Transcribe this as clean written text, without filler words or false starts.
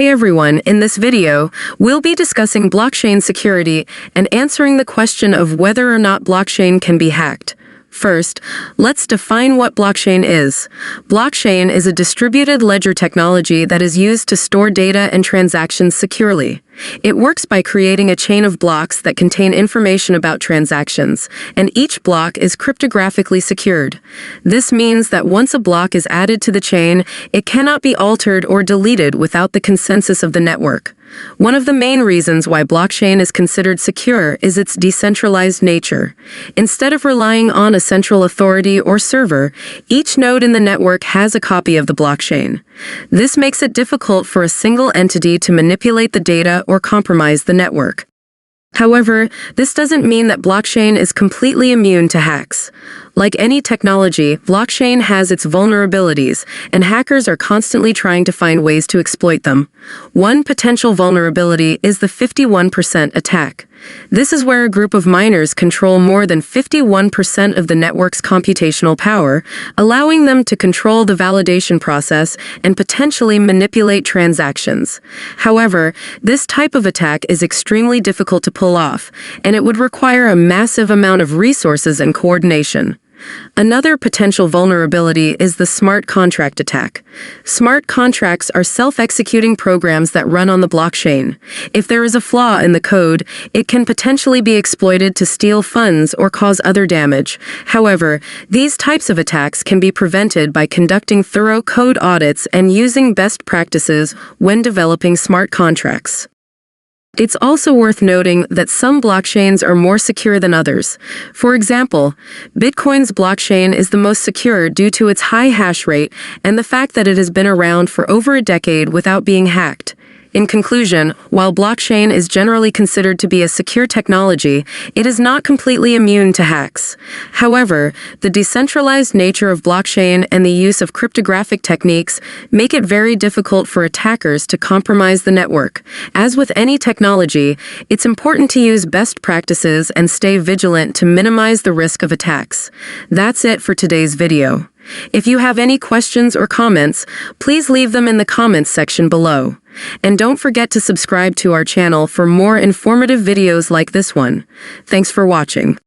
Hi everyone, in this video, we'll be discussing blockchain security and answering the question of whether or not blockchain can be hacked. First, let's define what blockchain is. Blockchain is a distributed ledger technology that is used to store data and transactions securely. It works by creating a chain of blocks that contain information about transactions, and each block is cryptographically secured. This means that once a block is added to the chain, it cannot be altered or deleted without the consensus of the network. One of the main reasons why blockchain is considered secure is its decentralized nature. Instead of relying on a central authority or server, each node in the network has a copy of the blockchain. This makes it difficult for a single entity to manipulate the data or compromise the network. However, this doesn't mean that blockchain is completely immune to hacks. Like any technology, blockchain has its vulnerabilities, and hackers are constantly trying to find ways to exploit them. One potential vulnerability is the 51% attack. This is where a group of miners control more than 51% of the network's computational power, allowing them to control the validation process and potentially manipulate transactions. However, this type of attack is extremely difficult to pull off, and it would require a massive amount of resources and coordination. Another potential vulnerability is the smart contract attack. Smart contracts are self-executing programs that run on the blockchain. If there is a flaw in the code, it can potentially be exploited to steal funds or cause other damage. However, these types of attacks can be prevented by conducting thorough code audits and using best practices when developing smart contracts. It's also worth noting that some blockchains are more secure than others. For example, Bitcoin's blockchain is the most secure due to its high hash rate and the fact that it has been around for over a decade without being hacked. In conclusion, while blockchain is generally considered to be a secure technology, it is not completely immune to hacks. However, the decentralized nature of blockchain and the use of cryptographic techniques make it very difficult for attackers to compromise the network. As with any technology, it's important to use best practices and stay vigilant to minimize the risk of attacks. That's it for today's video. If you have any questions or comments, please leave them in the comments section below. And don't forget to subscribe to our channel for more informative videos like this one. Thanks for watching.